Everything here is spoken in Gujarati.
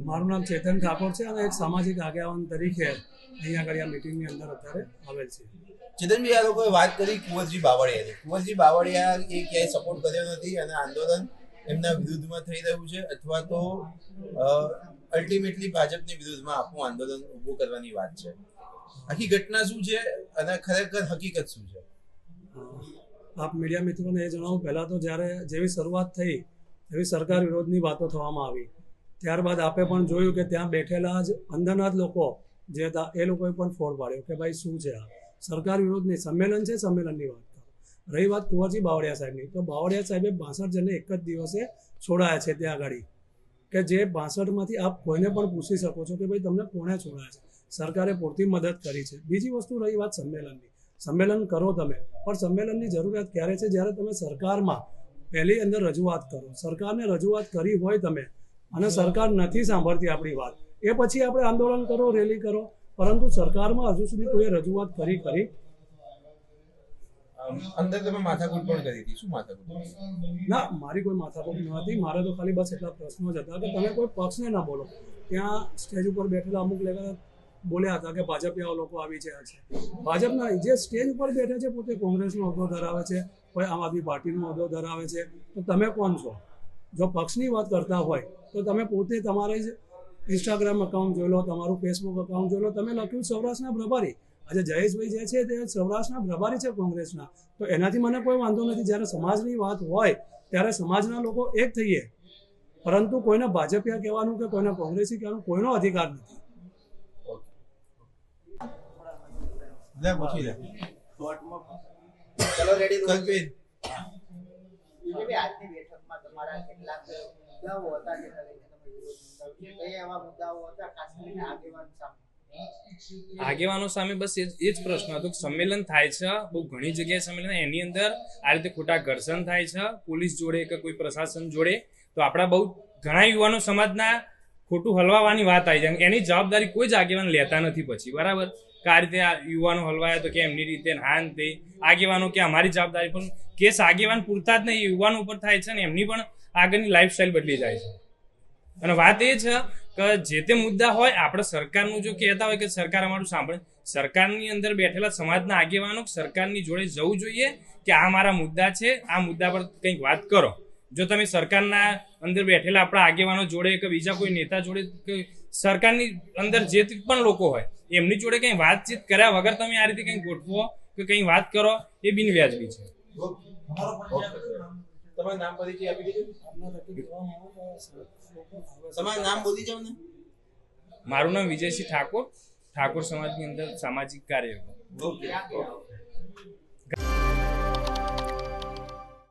મારું નામ ચેતન ઠાકોર છે અને એક સામાજિક આગેવાન તરીકે અહીંયા આગળ આ મિટિંગની અંદર અત્યારે આવેલ છે. ચેતનભાઈ, આ લોકોએ વાત કરી કુંવરજી બાવળિયાની. કુંવરજી બાવળિયા એ ક્યાંય સપોર્ટ કર્યો નથી અને આંદોલન એમના વિરુદ્ધમાં થઈ રહ્યું છે, અથવા તો અલ્ટિમેટલી ભાજપની વિરુદ્ધમાં આખું આંદોલન ઊભું કરવાની વાત છે. આખી ઘટના શું છે અને ખરેખર હકીકત શું છે? આપ મીડિયા મિત્રોને એ જણાવું, પહેલાં તો જ્યારે જેવી શરૂઆત થઈ એવી સરકાર વિરોધની વાતો થવામાં આવી. ત્યારબાદ આપે પણ જોયું કે ત્યાં બેઠેલા જ અંદરના જ લોકો જે હતા એ લોકોએ પણ ફોડ પાડ્યો કે ભાઈ શું છે આ સરકાર વિરોધની સંમેલન છે, સંમેલનની વાત કરો. રહી વાત કુંવરજી બાવળિયા સાહેબની, તો બાવળિયા સાહેબે 62 જણને એક જ દિવસે છોડાયા છે ત્યાં આગળ, કે જે 62માંથી આપ કોઈને પણ પૂછી શકો છો કે ભાઈ તમને કોણે છોડાયા છે. સરકારે પૂરતી મદદ કરી છે. બીજી વસ્તુ રહી વાત સંમેલનની, સંમેલન કરો તમે, પણ સંમેલનની જરૂરિયાત ક્યારે છે? જ્યારે તમે સરકારમાં પહેલી અંદર રજૂઆત કરો. સરકારને રજૂઆત કરી હોય તમે અને સરકાર નથી સાંભળતી આપણી વાત, એ પછી આપણે આંદોલન કરો, રેલી કરો, પરંતુ સરકારમાં હજુ સુધી કોઈ રજૂઆત કરી અંદર તમે માથાકૂટ પણ કરી હતી. શું માથાકૂટ? ના, મારી કોઈ માથાકૂટ નહોતી. મારે તો ખાલી બસ એટલા પ્રશ્નો જ હતા કે તમે કોઈ પક્ષને ના બોલો. ત્યાં સ્ટેજ ઉપર બેઠેલા અમુક લેખક બોલ્યા હતા કે ભાજપિયા લોકો આવી ગયા છે. ભાજપના જે સ્ટેજ ઉપર બેઠા છે પોતે કોંગ્રેસનો હોદ્દો ધરાવે છે, કોઈ આમ આદમી પાર્ટીનો હોદ્દો ધરાવે છે, તો તમે કોણ છો? જો પક્ષની વાત કરતા હોય તો તમે પોતે તમારા જ ઇન્સ્ટાગ્રામ અકાઉન્ટ જોઈ લો, તમારું ફેસબુક અકાઉન્ટ જોઈ લો, તમે લખ્યું સૌરાષ્ટ્રના પ્રભારી. આજે જયેશભાઈ જે છે તે સૌરાષ્ટ્રના પ્રભારી છે કોંગ્રેસના, તો એનાથી મને કોઈ વાંધો નથી. જ્યારે સમાજની વાત હોય ત્યારે સમાજના લોકો એક થઈએ, પરંતુ કોઈને ભાજપિયા કહેવાનું કે કોઈને કોંગ્રેસી કહેવાનું કોઈનો અધિકાર નથી. ચલો રેડી કલ્પિત. આજની બેઠકમાં તમારા કેટલાક મુદ્દાઓ હતા જેના લઈને તમે વિરોધ નોંધાવ્યો છે. કયા એવા મુદ્દાઓ હતા ખાસ કરીને આગેવાનો સામે? બસ એ જ પ્રશ્ન હતો કે સંમેલન થાય છે, બહુ ઘણી જગ્યાએ સંમેલન, એની અંદર આ રીતે ખોટા ઘર્ષણ થાય છે પોલીસ જોડે કે કોઈ પ્રશાસન જોડે, તો આપણા બહુ ઘણા યુવાનો સમાજના ખોટું હલવાવાની વાત આવી જાય. એની જવાબદારી કોઈ જ આગેવાન લેતા નથી પછી, બરાબર? કે આ રીતે આ યુવાનો હલવાયા તો કે એમની રીતે હાન તે આગેવાનો કે અમારી જવાબદારી, પણ કેસ આગેવાન પૂરતા જ નહીં, યુવાનો ઉપર થાય છે ને એમની પણ આગળની લાઈફસ્ટાઈલ બદલી જાય છે. અને વાત એ છે કે જે તે મુદ્દા હોય, આપણે સરકારનું જો કહેતા હોય કે સરકાર અમારું સાંભળે, સરકારની અંદર બેઠેલા સમાજના આગેવાનો સરકારની જોડે જવું જોઈએ કે આ મારા મુદ્દા છે, આ મુદ્દા પર કંઈક વાત કરો. જો તમે સરકારના અંદર બેઠેલા આપણા આગેવાનો જોડે કે બીજા કોઈ નેતા જોડે કે સરકારની અંદર જે પણ લોકો હોય એમની જોડે કંઈ વાતચીત કર્યા વગર તમે આ રીતે કંઈ ગોઠવો કે કંઈ વાત કરો, એ બિનવ્યાજબી છે. તમારું નામ પરિચય આપી દીધું? તમારું નામ બોલી જાવ ને. મારું નામ વિજયસિંહ ઠાકોર, ઠાકોર સમાજની અંદર સામાજિક કાર્ય. ઓકે.